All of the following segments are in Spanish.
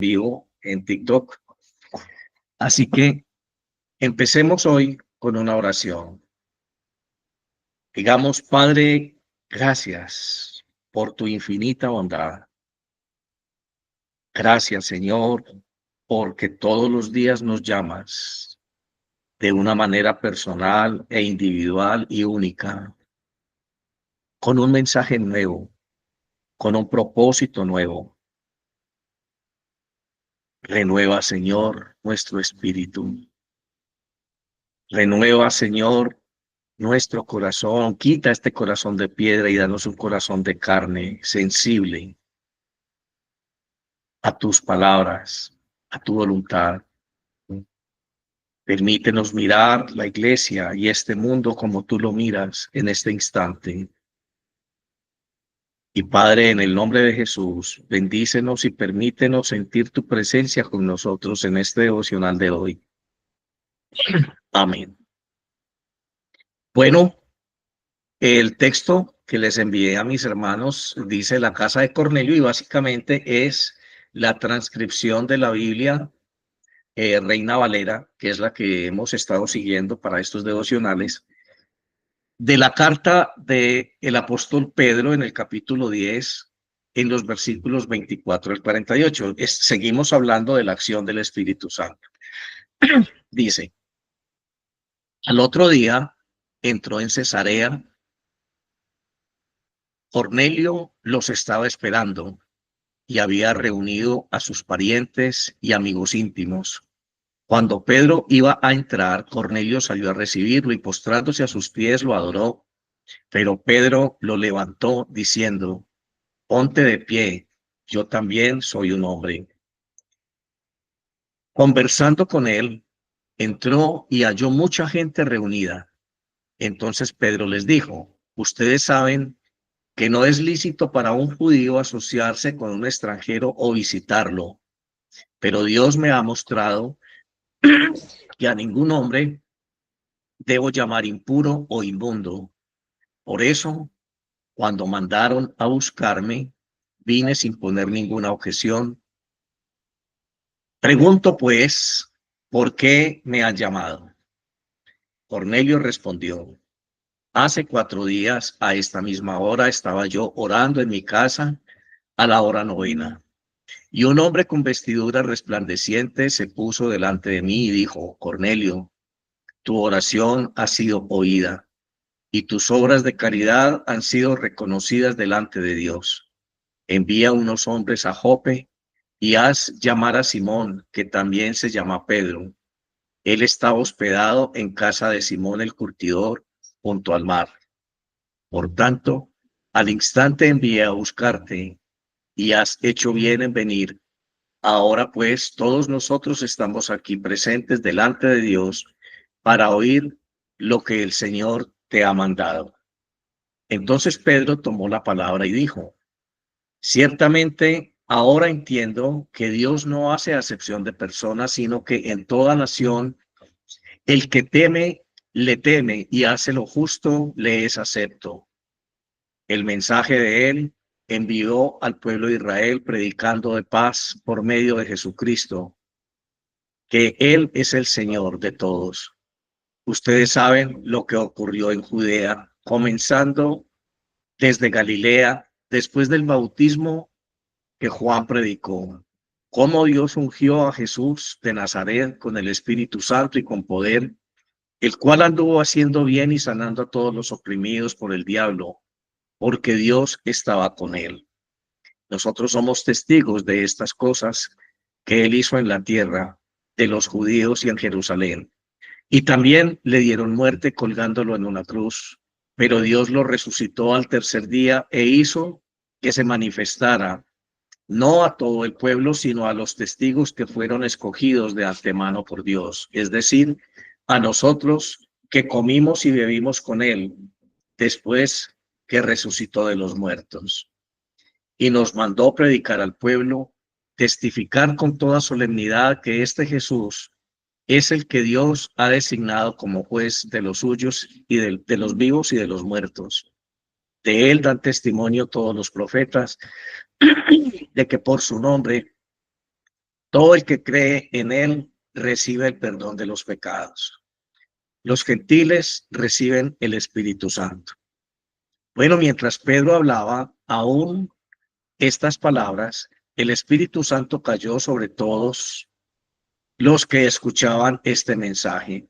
vivo en TikTok. Así que empecemos hoy con una oración. Digamos, Padre, gracias por tu infinita bondad. Gracias, Señor, porque todos los días nos llamas de una manera personal e individual y única, con un mensaje nuevo, con un propósito nuevo. Renueva, Señor, nuestro espíritu. Renueva, Señor, nuestro corazón. Quita este corazón de piedra y danos un corazón de carne, sensible a tus palabras, a tu voluntad. Permítenos mirar la iglesia y este mundo como tú lo miras en este instante. Y Padre, en el nombre de Jesús, bendícenos y permítenos sentir tu presencia con nosotros en este devocional de hoy. Amén. Bueno, el texto que les envié a mis hermanos dice la casa de Cornelio y básicamente es la transcripción de la Biblia Reina Valera, que es la que hemos estado siguiendo para estos devocionales, de la carta del apóstol Pedro en el capítulo 10, en los versículos 24 al 48. Seguimos hablando de la acción del Espíritu Santo. Dice, al otro día entró en Cesarea. Cornelio los estaba esperando y había reunido a sus parientes y amigos íntimos. Cuando Pedro iba a entrar, Cornelio salió a recibirlo y postrándose a sus pies lo adoró. Pero Pedro lo levantó diciendo, ponte de pie, yo también soy un hombre. Conversando con él, entró y halló mucha gente reunida. Entonces Pedro les dijo, ustedes saben que no es lícito para un judío asociarse con un extranjero o visitarlo, pero Dios me ha mostrado que a ningún hombre debo llamar impuro o inmundo. Por eso, cuando mandaron a buscarme, vine sin poner ninguna objeción. Pregunto, pues, ¿por qué me han llamado? Cornelio respondió, hace 4 días a esta misma hora estaba yo orando en mi casa a la hora novena. Y un hombre con vestidura resplandeciente se puso delante de mí y dijo, Cornelio, tu oración ha sido oída y tus obras de caridad han sido reconocidas delante de Dios. Envía unos hombres a Jope y haz llamar a Simón, que también se llama Pedro. Él está hospedado en casa de Simón el curtidor, junto al mar. Por tanto, al instante envié a buscarte y has hecho bien en venir. Ahora pues, todos nosotros estamos aquí presentes delante de Dios para oír lo que el Señor te ha mandado. Entonces Pedro tomó la palabra y dijo, ciertamente, ahora entiendo que Dios no hace acepción de personas, sino que en toda nación el que teme, le teme y hace lo justo, le es acepto. El mensaje de él envió al pueblo de Israel predicando de paz por medio de Jesucristo, que él es el Señor de todos. Ustedes saben lo que ocurrió en Judea, comenzando desde Galilea, después del bautismo que Juan predicó, cómo Dios ungió a Jesús de Nazaret con el Espíritu Santo y con poder, el cual anduvo haciendo bien y sanando a todos los oprimidos por el diablo, porque Dios estaba con él. Nosotros somos testigos de estas cosas que él hizo en la tierra de los judíos y en Jerusalén. Y también le dieron muerte colgándolo en una cruz, pero Dios lo resucitó al tercer día e hizo que se manifestara no a todo el pueblo, sino a los testigos que fueron escogidos de antemano por Dios, es decir, a nosotros que comimos y bebimos con él después que resucitó de los muertos. Y nos mandó predicar al pueblo, testificar con toda solemnidad que este Jesús es el que Dios ha designado como juez de los suyos y de los vivos y de los muertos. De él dan testimonio todos los profetas de que por su nombre Todo el que cree en él recibe el perdón de los pecados. Los gentiles reciben el Espíritu Santo. Bueno, mientras Pedro hablaba, aún estas palabras, el Espíritu Santo cayó sobre todos los que escuchaban este mensaje.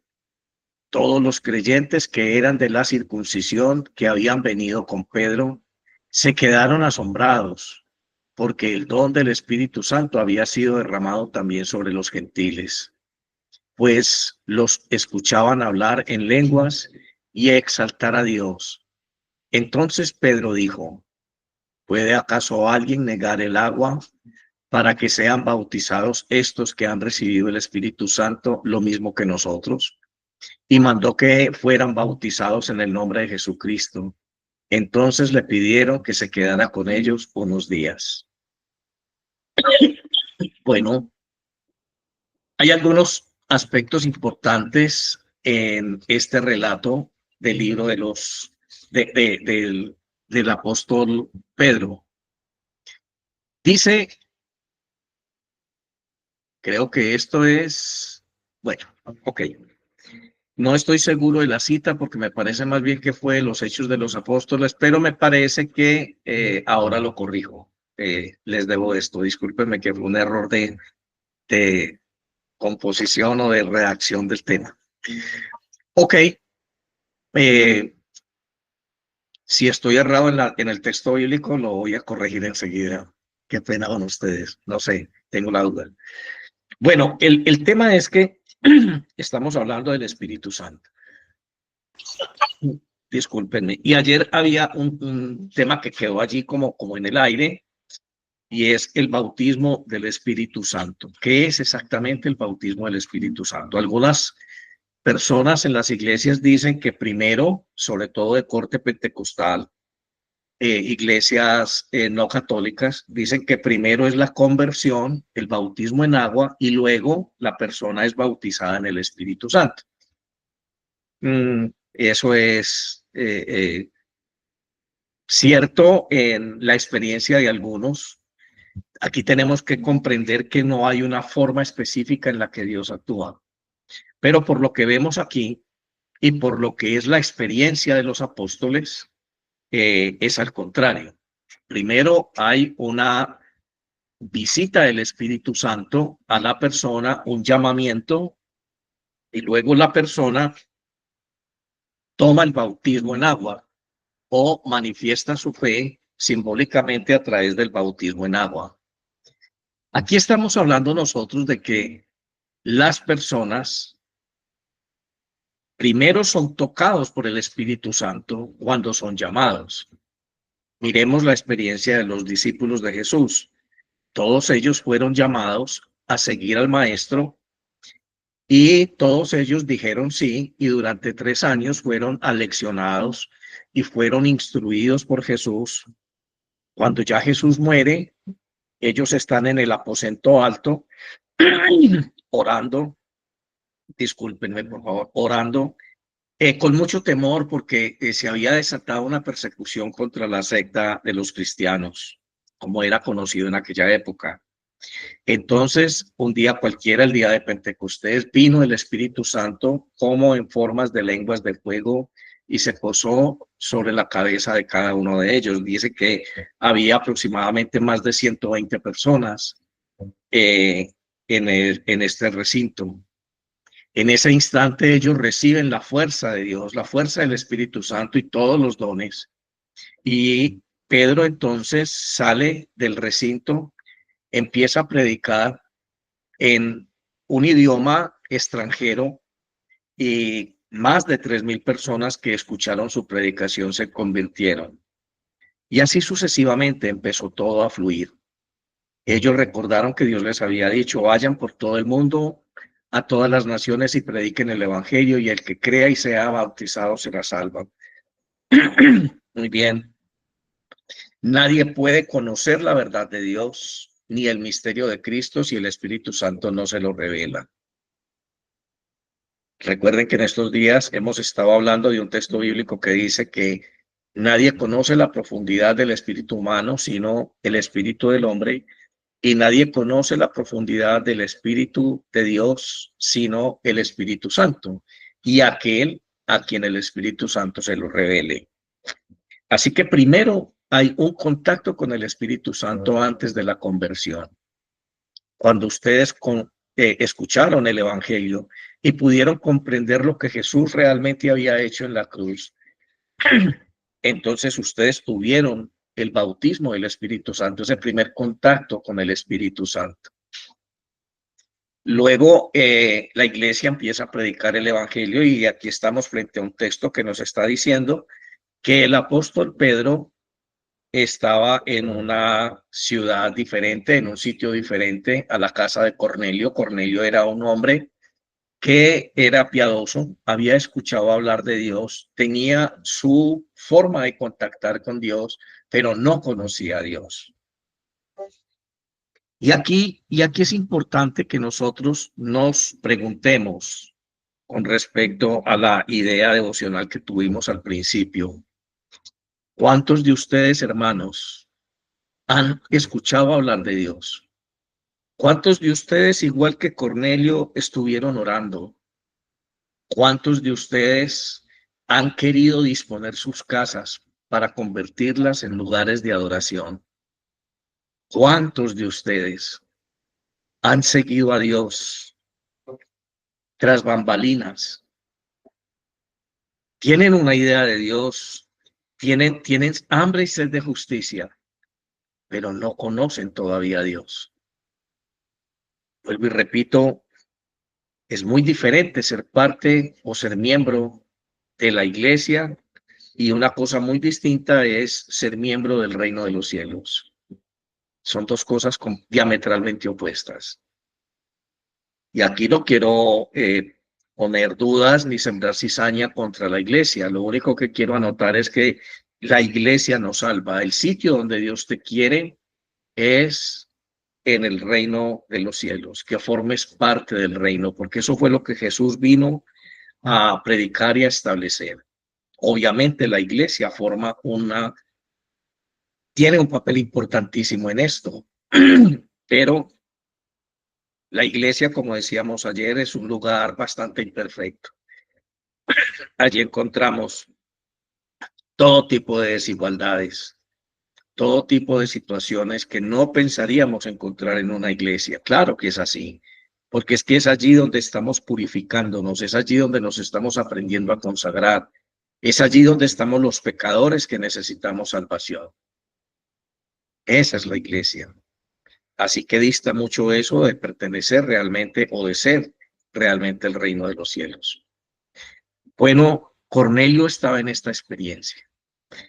Todos los creyentes que eran de la circuncisión, que habían venido con Pedro, se quedaron asombrados, porque el don del Espíritu Santo había sido derramado también sobre los gentiles, pues los escuchaban hablar en lenguas y exaltar a Dios. Entonces Pedro dijo: ¿puede acaso alguien negar el agua para que sean bautizados estos que han recibido el Espíritu Santo lo mismo que nosotros? Y mandó que fueran bautizados en el nombre de Jesucristo. Entonces le pidieron que se quedara con ellos unos días. Bueno, hay algunos aspectos importantes en este relato del libro del apóstol Pedro. Dice, creo que esto es, bueno, ok. No estoy seguro de la cita porque me parece más bien que fue los Hechos de los Apóstoles, pero me parece que ahora lo corrijo. Les debo esto. Discúlpenme que fue un error de composición o de redacción del tema. Ok. Si estoy errado en el texto bíblico, lo voy a corregir enseguida. Qué pena con ustedes. No sé, tengo la duda. Bueno, el tema es que estamos hablando del Espíritu Santo. Discúlpenme. Y ayer había un tema que quedó allí como en el aire, y es el bautismo del Espíritu Santo. ¿Qué es exactamente el bautismo del Espíritu Santo? Algunas personas en las iglesias dicen que primero, sobre todo de corte pentecostal, iglesias no católicas, dicen que primero es la conversión, el bautismo en agua, y luego la persona es bautizada en el Espíritu Santo. Eso es cierto en la experiencia de algunos. Aquí tenemos que comprender que no hay una forma específica en la que Dios actúa, pero por lo que vemos aquí y por lo que es la experiencia de los apóstoles, es al contrario. Primero hay una visita del Espíritu Santo a la persona, un llamamiento, y luego la persona toma el bautismo en agua o manifiesta su fe simbólicamente a través del bautismo en agua. Aquí estamos hablando nosotros de que las personas primero son tocados por el Espíritu Santo cuando son llamados. Miremos la experiencia de los discípulos de Jesús. Todos ellos fueron llamados a seguir al Maestro y todos ellos dijeron sí, y durante 3 años fueron aleccionados y fueron instruidos por Jesús. Cuando ya Jesús muere, ellos están en el aposento alto orando, discúlpenme por favor, orando con mucho temor porque se había desatado una persecución contra la secta de los cristianos, como era conocido en aquella época. Entonces, un día cualquiera, el día de Pentecostés, vino el Espíritu Santo como en formas de lenguas de fuego y se posó sobre la cabeza de cada uno de ellos. Dice que había aproximadamente más de 120 personas en este recinto. En ese instante ellos reciben la fuerza de Dios, la fuerza del Espíritu Santo y todos los dones. Y Pedro entonces sale del recinto, empieza a predicar en un idioma extranjero y más de 3,000 personas que escucharon su predicación se convirtieron. Y así sucesivamente empezó todo a fluir. Ellos recordaron que Dios les había dicho: vayan por todo el mundo, a todas las naciones, y prediquen el evangelio, y el que crea y sea bautizado será salvo. Muy bien. Nadie puede conocer la verdad de Dios ni el misterio de Cristo si el Espíritu Santo no se lo revela. Recuerden que en estos días hemos estado hablando de un texto bíblico que dice que nadie conoce la profundidad del espíritu humano, sino el espíritu del hombre, y nadie conoce la profundidad del Espíritu de Dios sino el Espíritu Santo y aquel a quien el Espíritu Santo se lo revele. Así que primero hay un contacto con el Espíritu Santo antes de la conversión. Cuando ustedes escucharon el Evangelio y pudieron comprender lo que Jesús realmente había hecho en la cruz, entonces ustedes tuvieron el bautismo del Espíritu Santo, ese primer contacto con el Espíritu Santo. Luego la iglesia empieza a predicar el Evangelio y aquí estamos frente a un texto que nos está diciendo que el apóstol Pedro estaba en una ciudad diferente, en un sitio diferente a la casa de Cornelio. Cornelio era un hombre que era piadoso, había escuchado hablar de Dios, tenía su forma de contactar con Dios, pero no conocía a Dios. Y aquí es importante que nosotros nos preguntemos con respecto a la idea devocional que tuvimos al principio. ¿Cuántos de ustedes, hermanos, han escuchado hablar de Dios? ¿Cuántos de ustedes, igual que Cornelio, estuvieron orando? ¿Cuántos de ustedes han querido disponer sus casas para convertirlas en lugares de adoración? ¿Cuántos de ustedes han seguido a Dios tras bambalinas? Tienen una idea de Dios, tienen hambre y sed de justicia, pero no conocen todavía a Dios. Vuelvo y repito, es muy diferente ser parte o ser miembro de la iglesia y una cosa muy distinta es ser miembro del reino de los cielos. Son dos cosas diametralmente opuestas. Y aquí no quiero poner dudas ni sembrar cizaña contra la iglesia. Lo único que quiero anotar es que la iglesia nos salva. El sitio donde Dios te quiere es en el reino de los cielos, que formes parte del reino, porque eso fue lo que Jesús vino a predicar y a establecer. Obviamente la iglesia tiene un papel importantísimo en esto, pero la iglesia, como decíamos ayer, es un lugar bastante imperfecto. Allí encontramos todo tipo de desigualdades, todo tipo de situaciones que no pensaríamos encontrar en una iglesia. Claro que es así, porque es que es allí donde estamos purificándonos, es allí donde nos estamos aprendiendo a consagrar, es allí donde estamos los pecadores que necesitamos salvación. Esa es la iglesia. Así que dista mucho eso de pertenecer realmente o de ser realmente el reino de los cielos. Bueno, Cornelio estaba en esta experiencia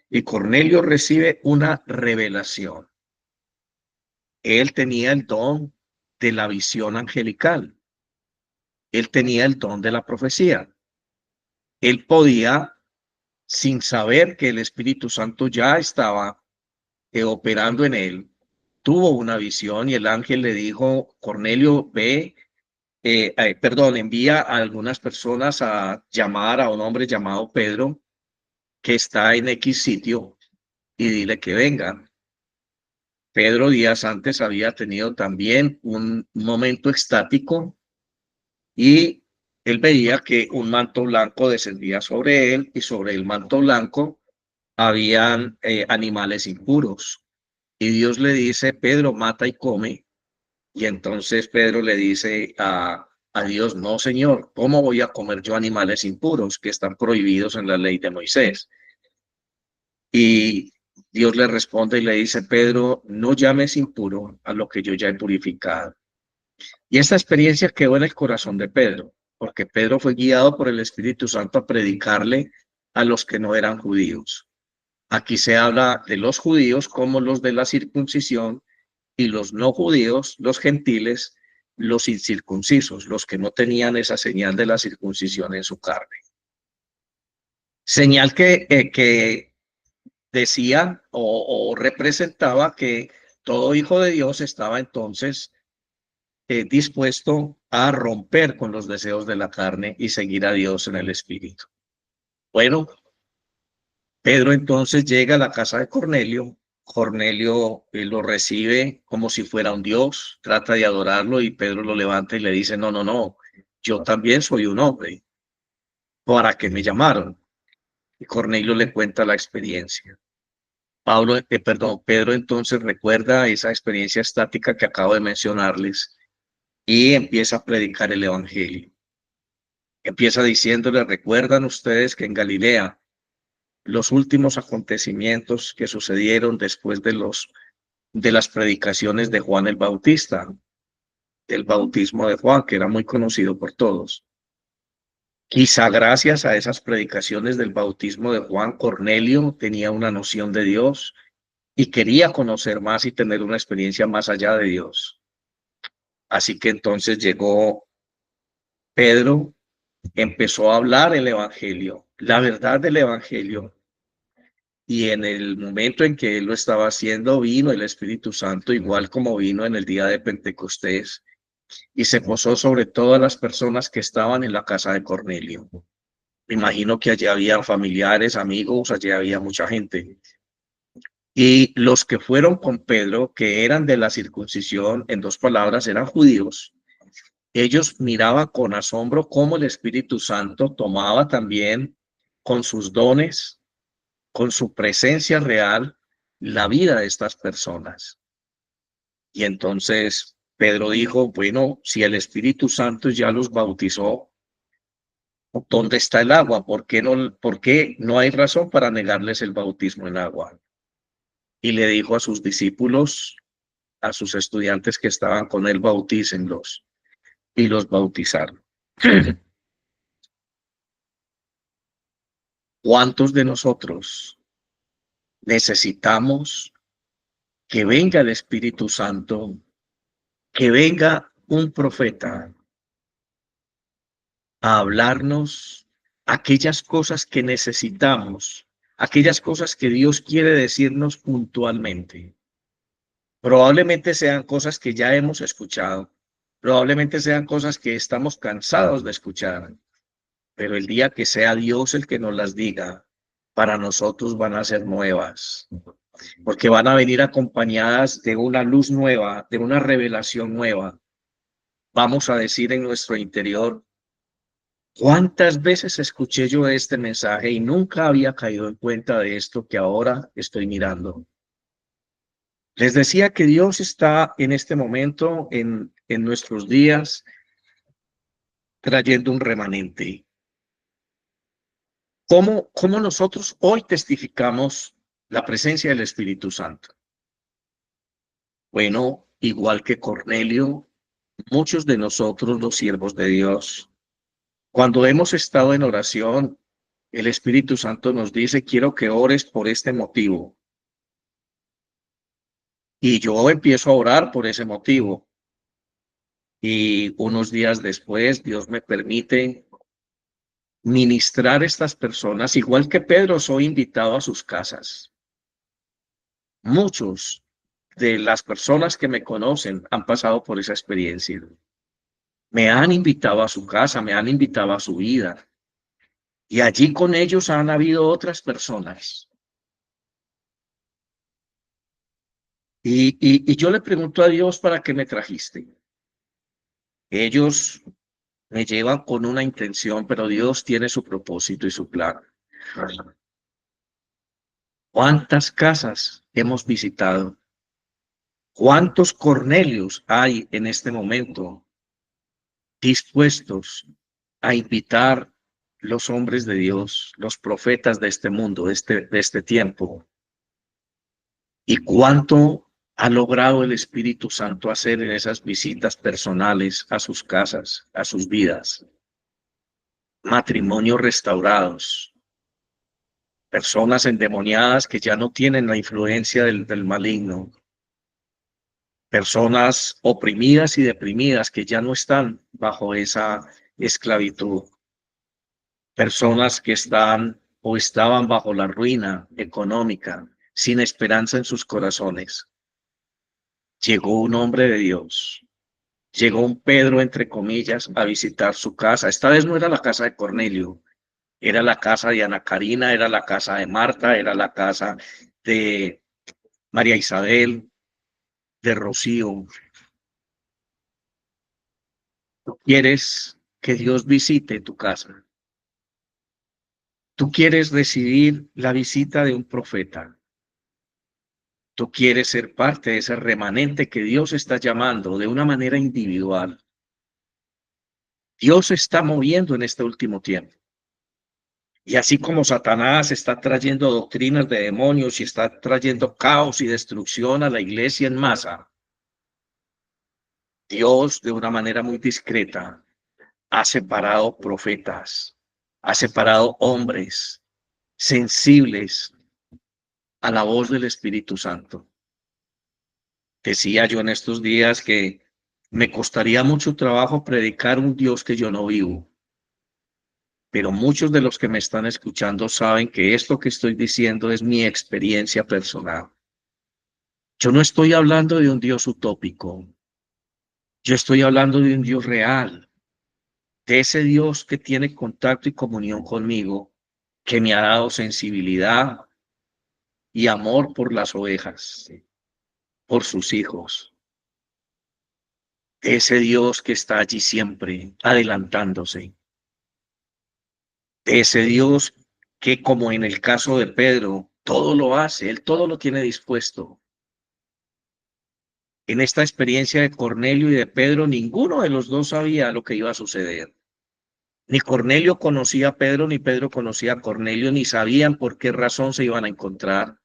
y Cornelio recibe una revelación. Él tenía el don de la visión angelical. Él tenía el don de la profecía. Él podía, sin saber que el Espíritu Santo ya estaba operando en él, tuvo una visión y el ángel le dijo, Cornelio, ve, envía a algunas personas a llamar a un hombre llamado Pedro que está en X sitio y dile que venga. Pedro días antes había tenido también un momento extático y él veía que un manto blanco descendía sobre él y sobre el manto blanco habían animales impuros. Y Dios le dice, Pedro, mata y come. Y entonces Pedro le dice a Dios, no, Señor, ¿cómo voy a comer yo animales impuros que están prohibidos en la ley de Moisés? Y Dios le responde y le dice, Pedro, no llames impuro a lo que yo ya he purificado. Y esta experiencia quedó en el corazón de Pedro, porque Pedro fue guiado por el Espíritu Santo a predicarle a los que no eran judíos. Aquí se habla de los judíos como los de la circuncisión y los no judíos, los gentiles, los incircuncisos, los que no tenían esa señal de la circuncisión en su carne. Señal que decía o representaba que todo hijo de Dios estaba entonces dispuesto a romper con los deseos de la carne y seguir a Dios en el Espíritu. Bueno, Pedro entonces llega a la casa de Cornelio. Cornelio lo recibe como si fuera un dios, trata de adorarlo y Pedro lo levanta y le dice, no, no, no, yo también soy un hombre, ¿para qué me llamaron? Y Cornelio le cuenta la experiencia. Pedro entonces recuerda esa experiencia estática que acabo de mencionarles y empieza a predicar el evangelio. Empieza diciéndole, recuerdan ustedes que en Galilea los últimos acontecimientos que sucedieron después de las predicaciones de Juan el Bautista, del bautismo de Juan, que era muy conocido por todos. Quizá gracias a esas predicaciones del bautismo de Juan, Cornelio tenía una noción de Dios y quería conocer más y tener una experiencia más allá de Dios. Así que entonces llegó Pedro, empezó a hablar el evangelio, la verdad del evangelio. Y en el momento en que él lo estaba haciendo, vino el Espíritu Santo, igual como vino en el día de Pentecostés, y se posó sobre todas las personas que estaban en la casa de Cornelio. Me imagino que allí había familiares, amigos, allí había mucha gente. Y los que fueron con Pedro, que eran de la circuncisión, en dos palabras, eran judíos, ellos miraban con asombro cómo el Espíritu Santo tomaba también con sus dones, con su presencia real, la vida de estas personas. Y entonces Pedro dijo, bueno, si el Espíritu Santo ya los bautizó, ¿dónde está el agua? ¿Por qué no hay razón para negarles el bautismo en agua? Y le dijo a sus discípulos, a sus estudiantes que estaban con él, bautícenlos. Y los bautizaron. ¿Cuántos de nosotros necesitamos que venga el Espíritu Santo, que venga un profeta a hablarnos aquellas cosas que necesitamos, aquellas cosas que Dios quiere decirnos puntualmente? Probablemente sean cosas que ya hemos escuchado, probablemente sean cosas que estamos cansados de escuchar, pero el día que sea Dios el que nos las diga, para nosotros van a ser nuevas, porque van a venir acompañadas de una luz nueva, de una revelación nueva. Vamos a decir en nuestro interior, ¿cuántas veces escuché yo este mensaje y nunca había caído en cuenta de esto que ahora estoy mirando? Les decía que Dios está en este momento, en nuestros días, trayendo un remanente. ¿Cómo nosotros hoy testificamos la presencia del Espíritu Santo? Bueno, igual que Cornelio, muchos de nosotros, los siervos de Dios, cuando hemos estado en oración, el Espíritu Santo nos dice, quiero que ores por este motivo. Y yo empiezo a orar por ese motivo. Y unos días después, Dios me permite ministrar a estas personas, igual que Pedro, soy invitado a sus casas. Muchos de las personas que me conocen han pasado por esa experiencia. Me han invitado a su casa, me han invitado a su vida. Y allí con ellos han habido otras personas. Y yo le pregunto a Dios, ¿para qué me trajiste? Ellos me llevan con una intención, pero Dios tiene su propósito y su plan. ¿Cuántas casas hemos visitado? ¿Cuántos Cornelios hay en este momento dispuestos a invitar los hombres de Dios, los profetas de este mundo, de este tiempo? ¿Y cuánto ha logrado el Espíritu Santo hacer en esas visitas personales a sus casas, a sus vidas? Matrimonios restaurados, personas endemoniadas que ya no tienen la influencia del maligno, personas oprimidas y deprimidas que ya no están bajo esa esclavitud, personas que están o estaban bajo la ruina económica, sin esperanza en sus corazones. Llegó un hombre de Dios, llegó un Pedro, entre comillas, a visitar su casa. Esta vez no era la casa de Cornelio, era la casa de Ana Karina, era la casa de Marta, era la casa de María Isabel, de Rocío. Tú quieres que Dios visite tu casa. Tú quieres recibir la visita de un profeta. Tú quieres ser parte de ese remanente que Dios está llamando de una manera individual. Dios se está moviendo en este último tiempo. Y así como Satanás está trayendo doctrinas de demonios y está trayendo caos y destrucción a la iglesia en masa, Dios de una manera muy discreta ha separado profetas, ha separado hombres sensibles a la voz del Espíritu Santo. Decía yo en estos días que me costaría mucho trabajo predicar un Dios que yo no vivo, pero muchos de los que me están escuchando saben que esto que estoy diciendo es mi experiencia personal. Yo no estoy hablando de un Dios utópico, yo estoy hablando de un Dios real, de ese Dios que tiene contacto y comunión conmigo, que me ha dado sensibilidad y amor por las ovejas, por sus hijos. Ese Dios que está allí siempre, adelantándose. Ese Dios que, como en el caso de Pedro, todo lo hace, él todo lo tiene dispuesto. En esta experiencia de Cornelio y de Pedro, ninguno de los dos sabía lo que iba a suceder. Ni Cornelio conocía a Pedro, ni Pedro conocía a Cornelio, ni sabían por qué razón se iban a encontrar.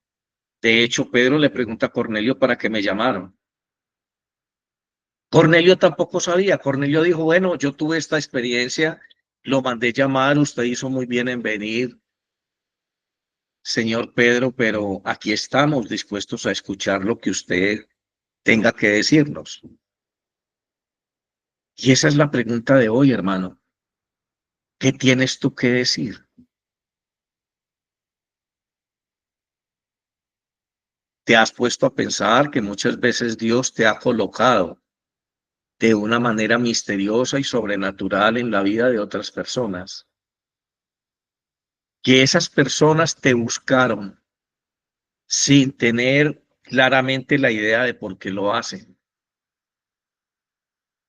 De hecho, Pedro le pregunta a Cornelio para qué me llamaron. Cornelio tampoco sabía. Cornelio dijo, bueno, yo tuve esta experiencia, lo mandé llamar, usted hizo muy bien en venir, señor Pedro, pero aquí estamos dispuestos a escuchar lo que usted tenga que decirnos. Y esa es la pregunta de hoy, hermano. ¿Qué tienes tú que decir? ¿Te has puesto a pensar que muchas veces Dios te ha colocado de una manera misteriosa y sobrenatural en la vida de otras personas? Que esas personas te buscaron sin tener claramente la idea de por qué lo hacen.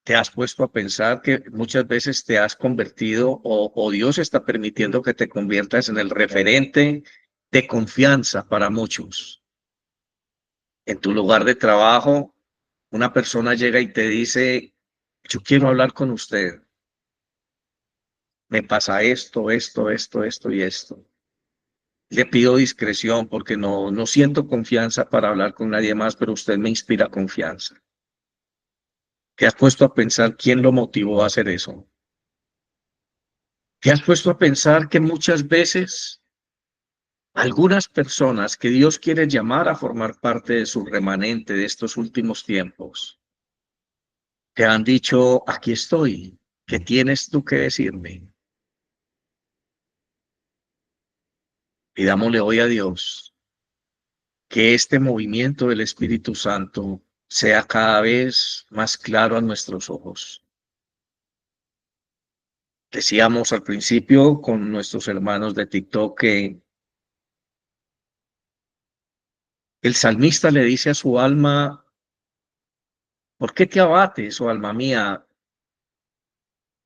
¿Te has puesto a pensar que muchas veces te has convertido o Dios está permitiendo que te conviertas en el referente de confianza para muchos? En tu lugar de trabajo, una persona llega y te dice, yo quiero hablar con usted. Me pasa esto y esto. Le pido discreción porque no siento confianza para hablar con nadie más, pero usted me inspira confianza. ¿Te has puesto a pensar quién lo motivó a hacer eso? ¿Te has puesto a pensar que muchas veces algunas personas que Dios quiere llamar a formar parte de su remanente de estos últimos tiempos te han dicho, aquí estoy, ¿qué tienes tú que decirme? Pidámosle hoy a Dios que este movimiento del Espíritu Santo sea cada vez más claro a nuestros ojos. Decíamos al principio con nuestros hermanos de TikTok que el salmista le dice a su alma, ¿por qué te abates, oh alma mía?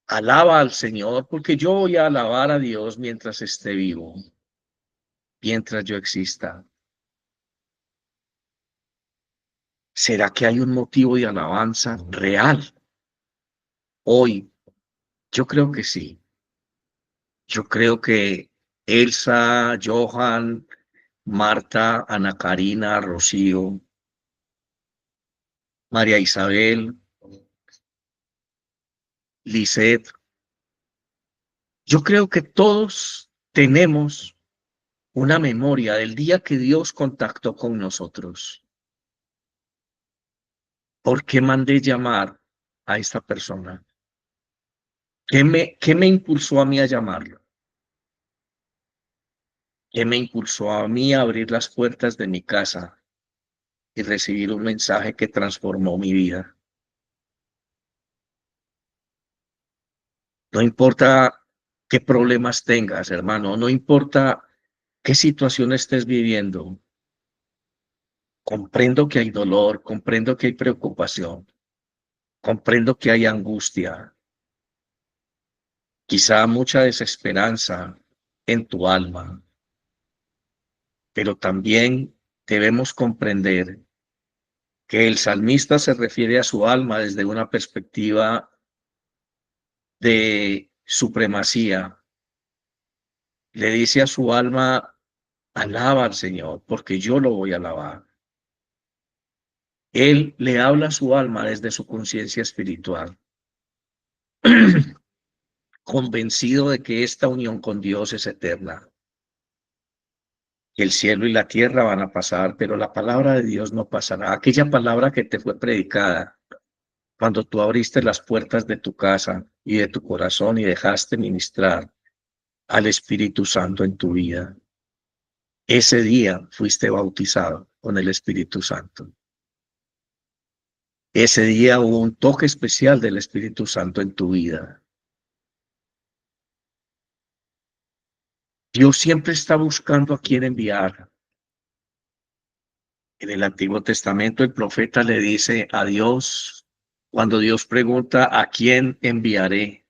Alaba al Señor, porque yo voy a alabar a Dios mientras esté vivo, mientras yo exista. ¿Será que hay un motivo de alabanza real hoy? Yo creo que sí. Yo creo que Elsa, Johan, Marta, Ana Karina, Rocío, María Isabel, Lisette, yo creo que todos tenemos una memoria del día que Dios contactó con nosotros. ¿Por qué mandé llamar a esta persona? ¿Qué me impulsó a mí a llamarlo? ¿Qué me impulsó a mí a abrir las puertas de mi casa y recibir un mensaje que transformó mi vida? No importa qué problemas tengas, hermano, no importa qué situación estés viviendo. Comprendo que hay dolor, comprendo que hay preocupación, comprendo que hay angustia, quizá mucha desesperanza en tu alma, pero también debemos comprender que el salmista se refiere a su alma desde una perspectiva de supremacía. Le dice a su alma, alaba al Señor, porque yo lo voy a alabar. Él le habla a su alma desde su conciencia espiritual, convencido de que esta unión con Dios es eterna. El cielo y la tierra van a pasar, pero la palabra de Dios no pasará. Aquella palabra que te fue predicada cuando tú abriste las puertas de tu casa y de tu corazón y dejaste ministrar al Espíritu Santo en tu vida. Ese día fuiste bautizado con el Espíritu Santo. Ese día hubo un toque especial del Espíritu Santo en tu vida. Dios siempre está buscando a quién enviar. En el Antiguo Testamento el profeta le dice a Dios, cuando Dios pregunta a quién enviaré,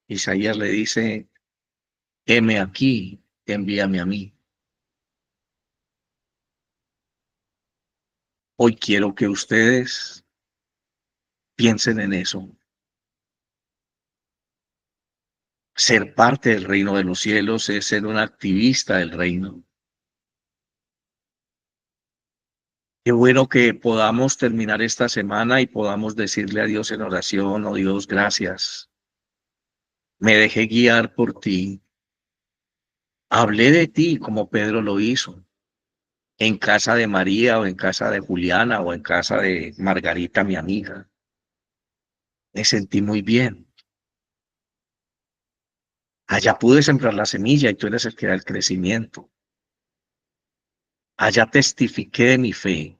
Isaías le dice, heme aquí, envíame a mí. Hoy quiero que ustedes piensen en eso. Ser parte del reino de los cielos es ser un activista del reino. Qué bueno que podamos terminar esta semana y podamos decirle a Dios en oración, oh Dios, gracias. Me dejé guiar por ti. Hablé de ti como Pedro lo hizo, en casa de María o en casa de Juliana o en casa de Margarita, mi amiga. Me sentí muy bien. Allá pude sembrar la semilla y tú eres el que da el crecimiento. Allá testifiqué de mi fe.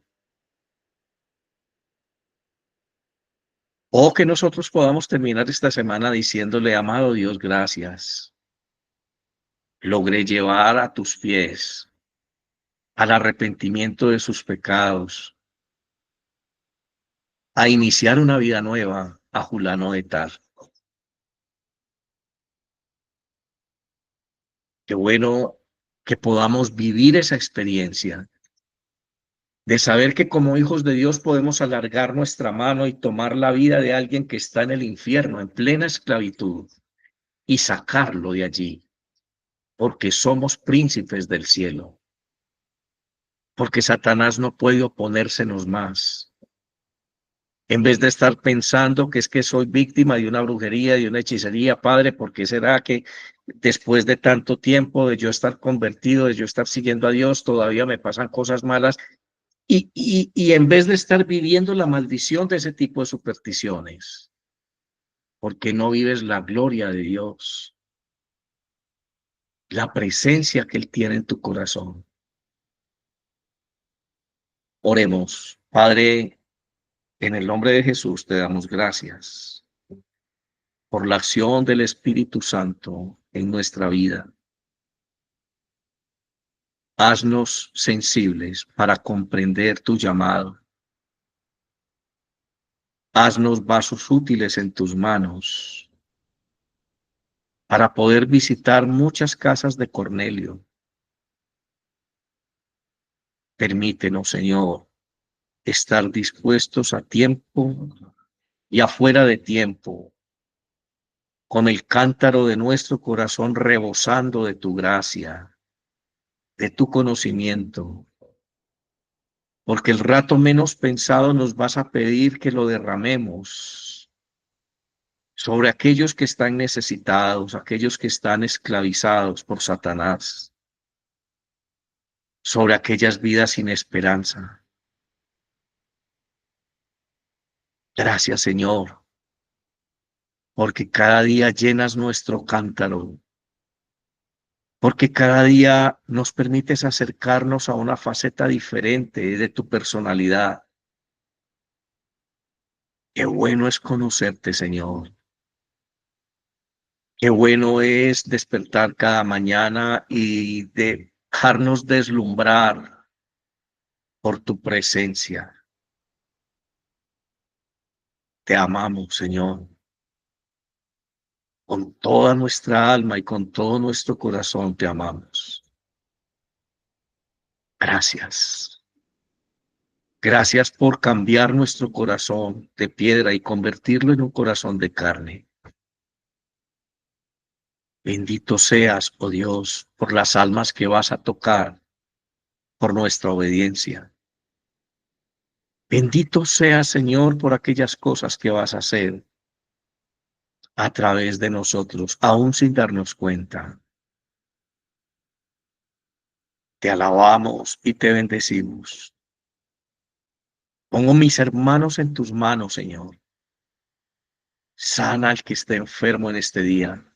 O que nosotros podamos terminar esta semana diciéndole, amado Dios, gracias. Logré llevar a tus pies al arrepentimiento de sus pecados, a iniciar una vida nueva a Julano de Tal. Qué bueno que podamos vivir esa experiencia de saber que como hijos de Dios podemos alargar nuestra mano y tomar la vida de alguien que está en el infierno, en plena esclavitud, y sacarlo de allí, porque somos príncipes del cielo, porque Satanás no puede oponérsenos más. En vez de estar pensando que es que soy víctima de una brujería, de una hechicería, Padre, ¿por qué será que después de tanto tiempo de yo estar convertido, de yo estar siguiendo a Dios, todavía me pasan cosas malas? Y en vez de estar viviendo la maldición de ese tipo de supersticiones, ¿por qué no vives la gloria de Dios, la presencia que Él tiene en tu corazón? Oremos. Padre, en el nombre de Jesús te damos gracias por la acción del Espíritu Santo en nuestra vida. Haznos sensibles para comprender tu llamado. Haznos vasos útiles en tus manos para poder visitar muchas casas de Cornelio. Permítenos, Señor, estar dispuestos a tiempo y afuera de tiempo, con el cántaro de nuestro corazón rebosando de tu gracia, de tu conocimiento, porque el rato menos pensado nos vas a pedir que lo derramemos sobre aquellos que están necesitados, aquellos que están esclavizados por Satanás, sobre aquellas vidas sin esperanza. Gracias, Señor, porque cada día llenas nuestro cántaro, porque cada día nos permites acercarnos a una faceta diferente de tu personalidad. Qué bueno es conocerte, Señor. Qué bueno es despertar cada mañana y de dejarnos deslumbrar por tu presencia. Te amamos, Señor, con toda nuestra alma y con todo nuestro corazón te amamos. Gracias. Gracias por cambiar nuestro corazón de piedra y convertirlo en un corazón de carne. Bendito seas, oh Dios, por las almas que vas a tocar, por nuestra obediencia. Bendito seas, Señor, por aquellas cosas que vas a hacer a través de nosotros, aún sin darnos cuenta. Te alabamos y te bendecimos. Pongo mis hermanos en tus manos, Señor. Sana al que esté enfermo en este día.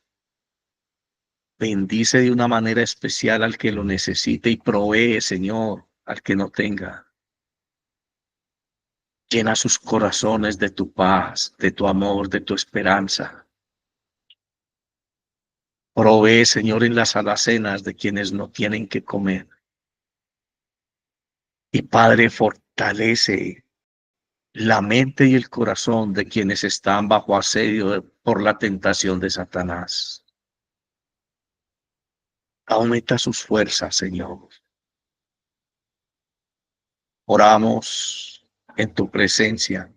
Bendice de una manera especial al que lo necesite y provee, Señor, al que no tenga. Llena sus corazones de tu paz, de tu amor, de tu esperanza. Provee, Señor, en las alacenas de quienes no tienen que comer. Y Padre, fortalece la mente y el corazón de quienes están bajo asedio por la tentación de Satanás. Aumenta sus fuerzas, Señor. Oramos en tu presencia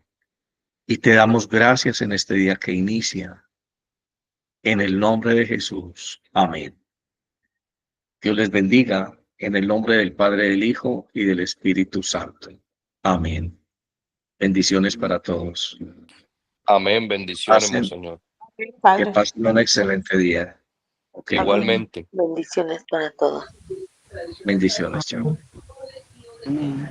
y te damos gracias en este día que inicia. En el nombre de Jesús. Amén. Dios les bendiga en el nombre del Padre, del Hijo y del Espíritu Santo. Amén. Bendiciones para todos. Amén. Bendiciones, Pasen, Monseñor. que Padre, pasen un excelente día. Ok. Igualmente. bendiciones para todos. Bendiciones, chao. Amén.